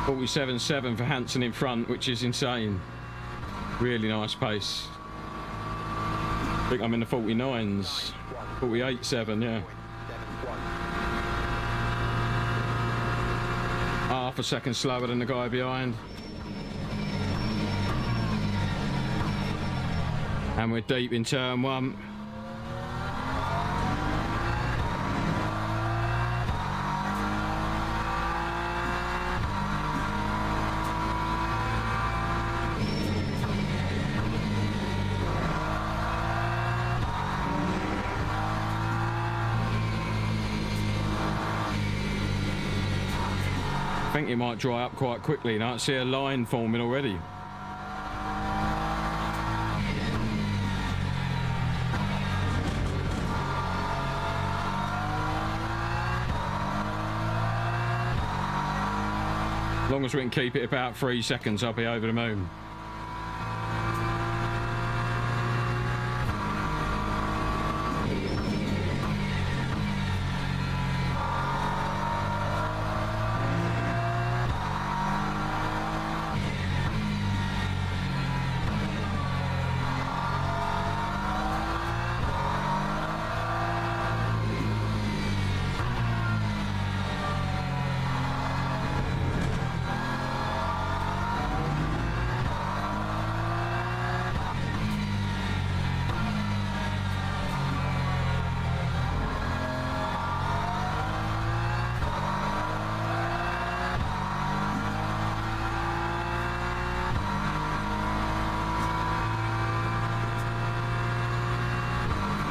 .47.7 for Hansen in front, which is insane. Really nice pace. I think I'm in the 49s. 48.7, yeah. Half a second slower than the guy behind. And we're deep in turn one. I think it might dry up quite quickly now. I see a line forming already. As long as we can keep it about 3 seconds, I'll be over the moon.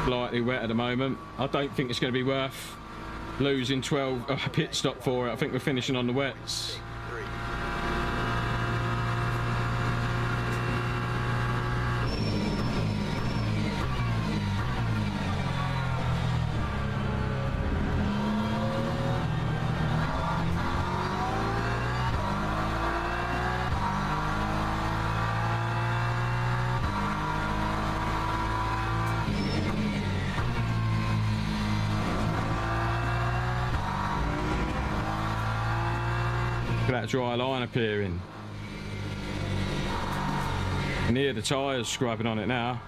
Slightly wet at the moment. I don't think it's going to be worth losing 12 pit stop for it. I think we're finishing on the wets. Look at that dry line appearing. You can hear the tyres scrubbing on it now.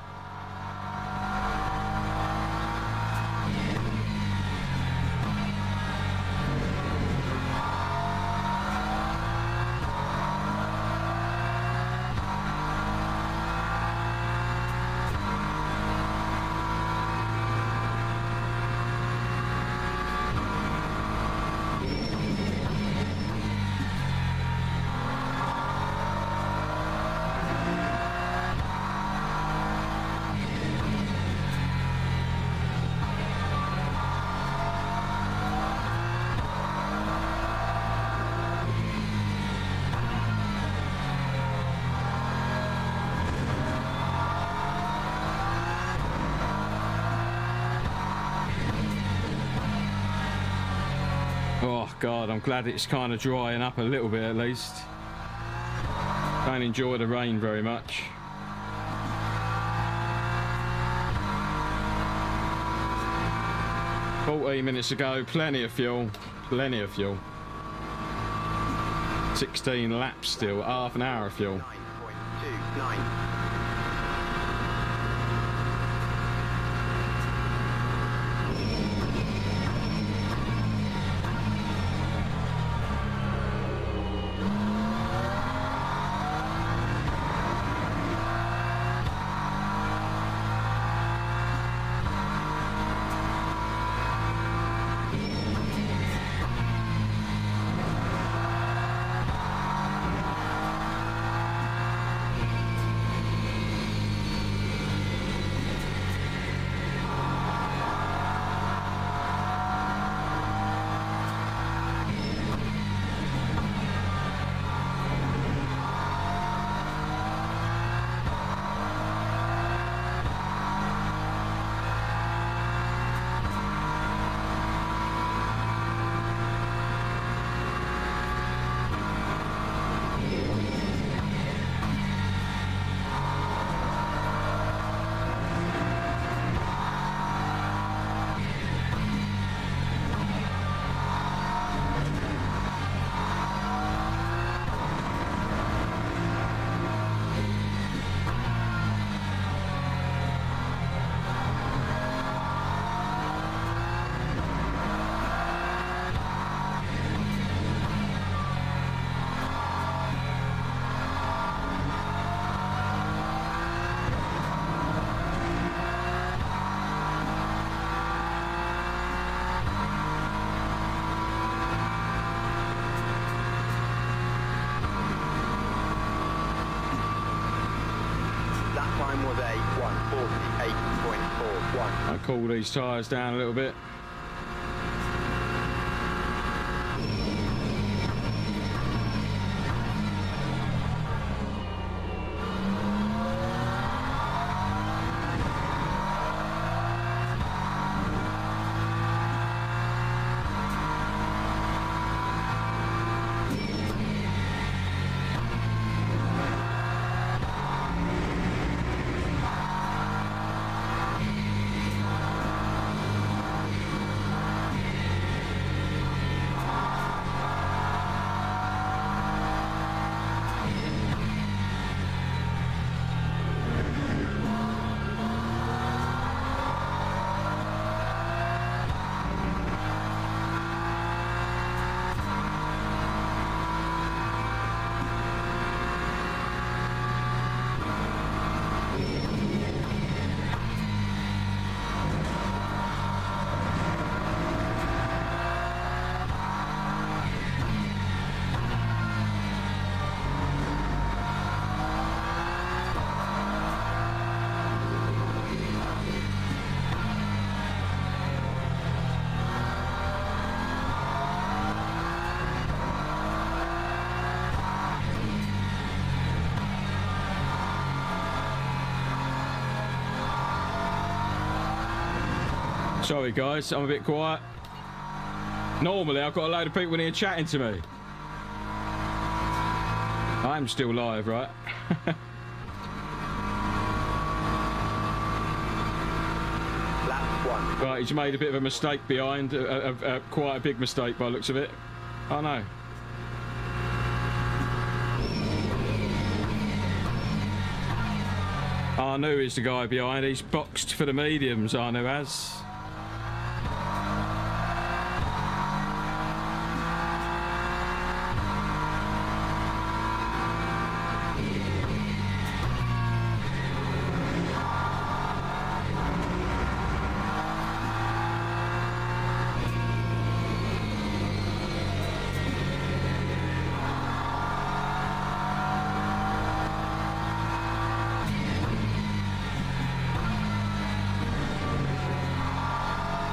Oh God, I'm glad it's kind of drying up a little bit at least. Don't enjoy the rain very much. "14 minutes ago, plenty of fuel, plenty of fuel. 16 laps still, half an hour of fuel. 9.29. time was a 1:48.41. I cool these tyres down a little bit. Sorry guys, I'm a bit quiet. Normally I've got a load of people in here chatting to me. I'm still live, right? Lap 1. Right, he's made a bit of a mistake behind, quite a big mistake by the looks of it. Oh no. Arnoux is the guy behind. He's boxed for the mediums, Arnoux has.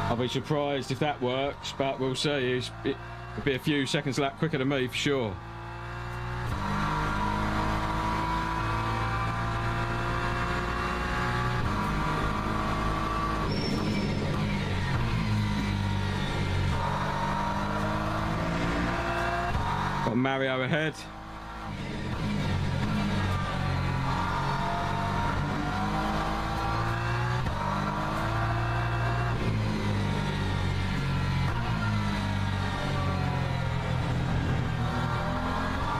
I'll be surprised if that works, but we'll see. It'll be a few seconds lap quicker than me for sure. Got Mario ahead.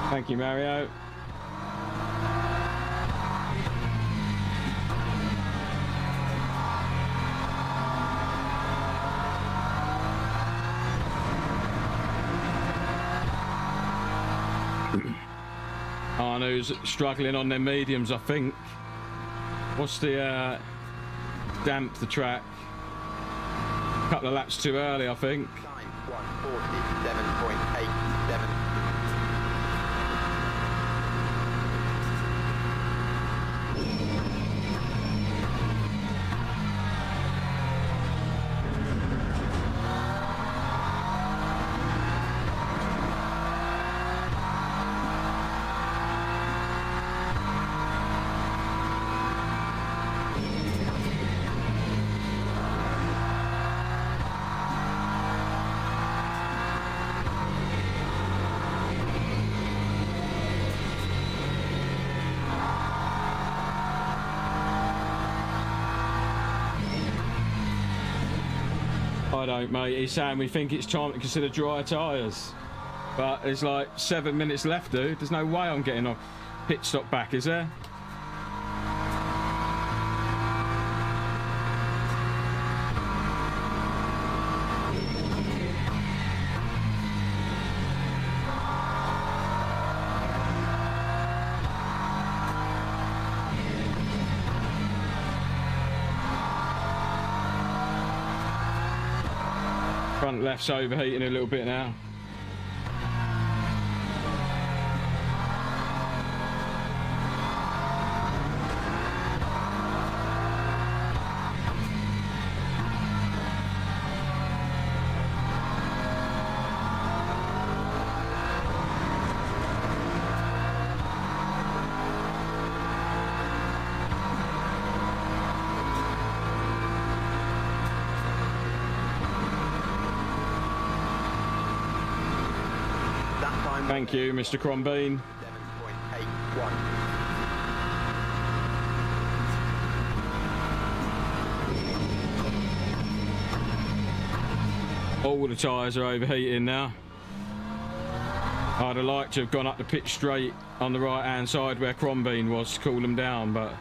Thank you, Mario. Arnoux's struggling on their mediums, I think. What's the damp the track? A couple of laps too early, I think. Time 1:47.87. I don't, mate. He's saying we think it's time to consider dry tyres. But there's like 7 minutes left, dude. There's no way I'm getting a pit stop back, is there? Front left's overheating a little bit now. Thank you, Mr. Crombeen. 7.81. All the tyres are overheating now. I'd have liked to have gone up the pitch straight on the right hand side where Crombeen was to cool them down, but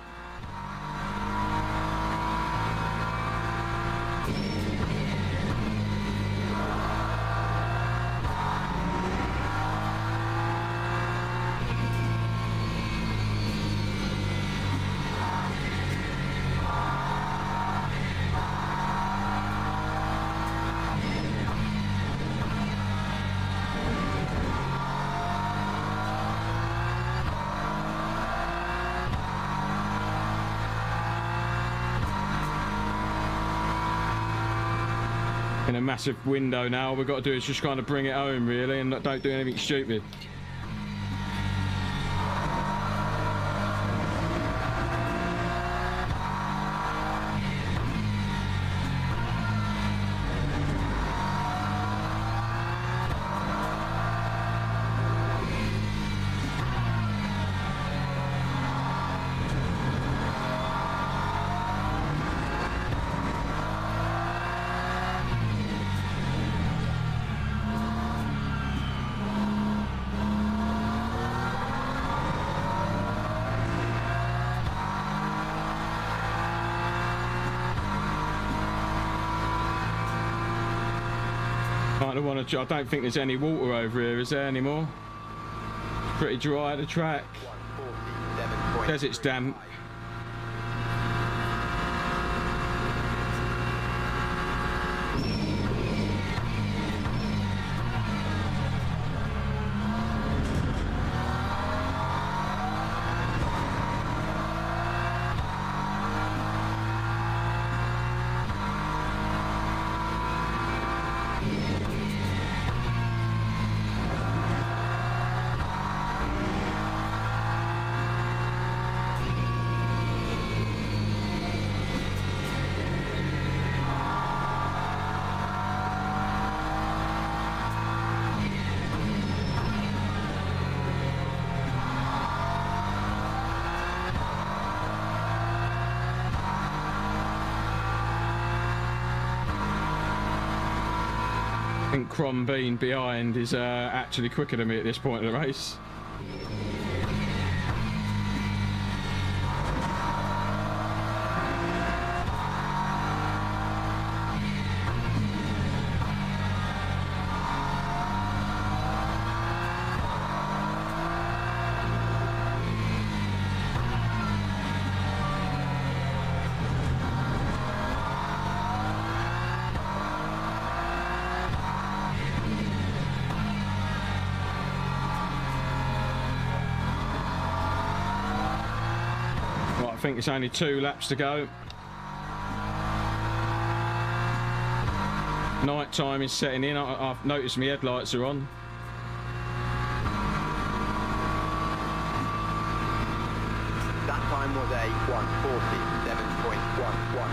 in a massive window now. All we've got to do is just kind of bring it home really, and don't do anything stupid. I don't think there's any water over here, is there anymore? It's pretty dry, the track. Says it's damp. I think Crombeen behind is actually quicker than me at this point of the race. I think it's only 2 laps to go. Night time is setting in. I've noticed my headlights are on. That time was a 1:47.11.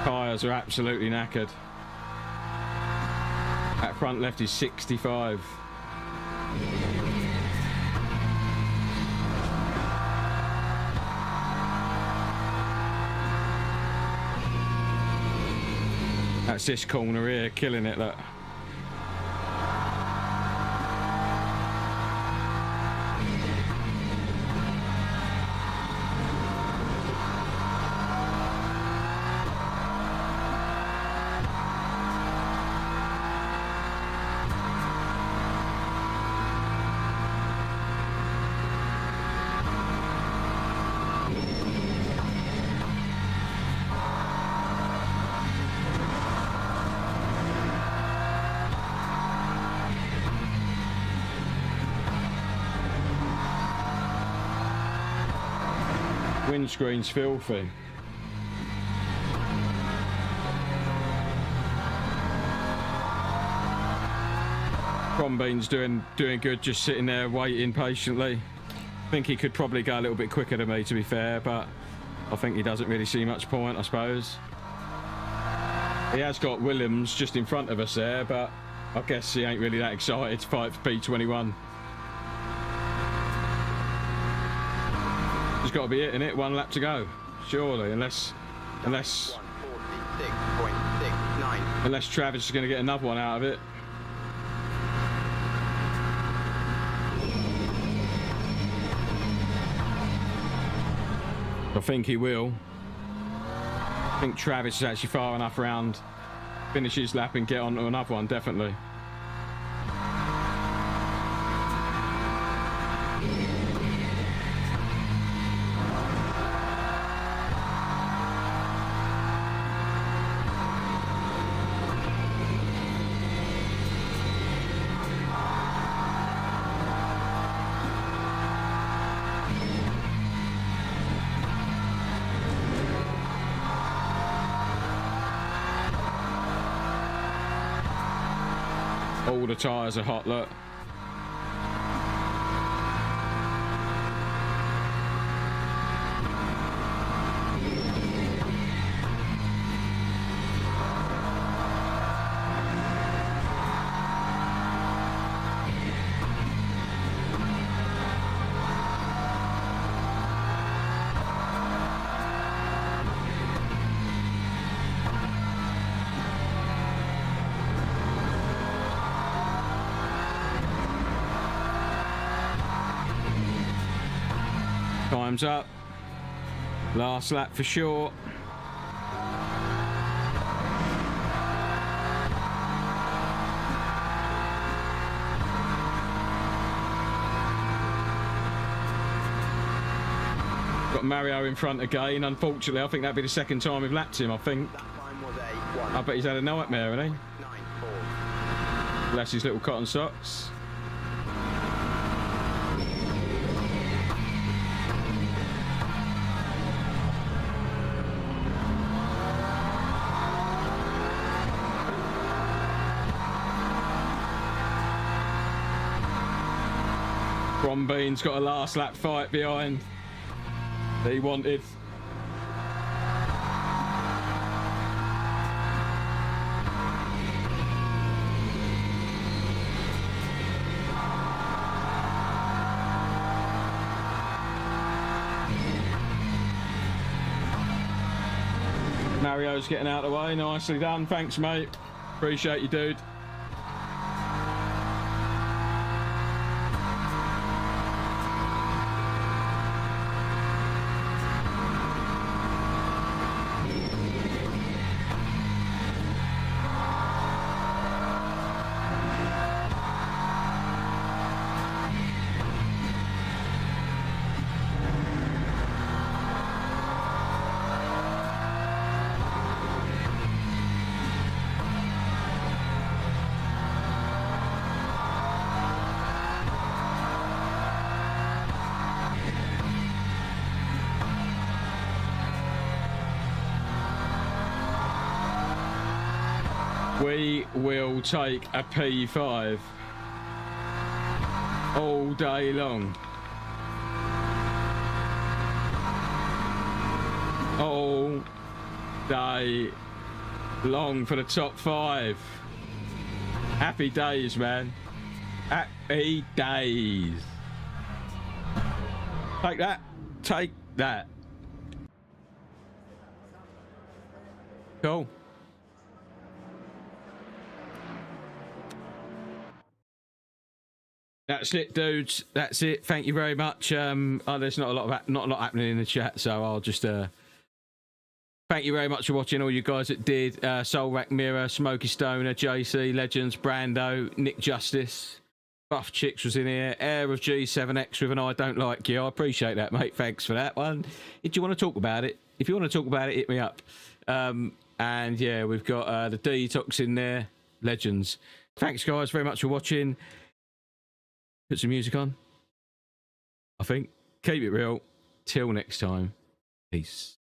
Tyres are absolutely knackered. That front left is 65. That's this corner here, killing it, look. Windscreen's filthy. Bean's doing good, just sitting there waiting patiently. I think he could probably go a little bit quicker than me, to be fair, but I think he doesn't really see much point, I suppose. He has got Williams just in front of us there, but I guess he ain't really that excited to fight for P21. He's got to be hitting it. 1 lap to go, surely, unless 146.69. Travis is going to get another one out of it. I think he will. I think Travis is actually far enough around, finish his lap and get on to another one, definitely. All the tyres are hot, look. Time's up. Last lap for sure. Got Mario in front again. Unfortunately, I think that'd be the second time we've lapped him, I think. That time was a 1. I bet he's had a nightmare, hasn't he? 9.4. Bless his little cotton socks. Bean's got a last lap fight behind that he wanted. Mario's getting out of the way. Nicely done. Thanks, mate. Appreciate you, dude. We will take a P5 all day long. All day long for the top 5. Happy days, man. Happy days. Take that. Take that. Cool. That's it, dudes. That's it. Thank you very much. There's not a lot happening in the chat, so I'll just thank you very much for watching. All you guys that did. Soul Rack Mirror, Smokey Stoner, JC, Legends, Brando, Nick Justice, Buff Chicks was in here, Air of G7X with an I don't like you. I appreciate that, mate. Thanks for that one. If you want to talk about it, hit me up. And yeah, we've got the Detox in there. Legends. Thanks, guys, very much for watching. Put some music on, I think. Keep it real. Till next time. Peace.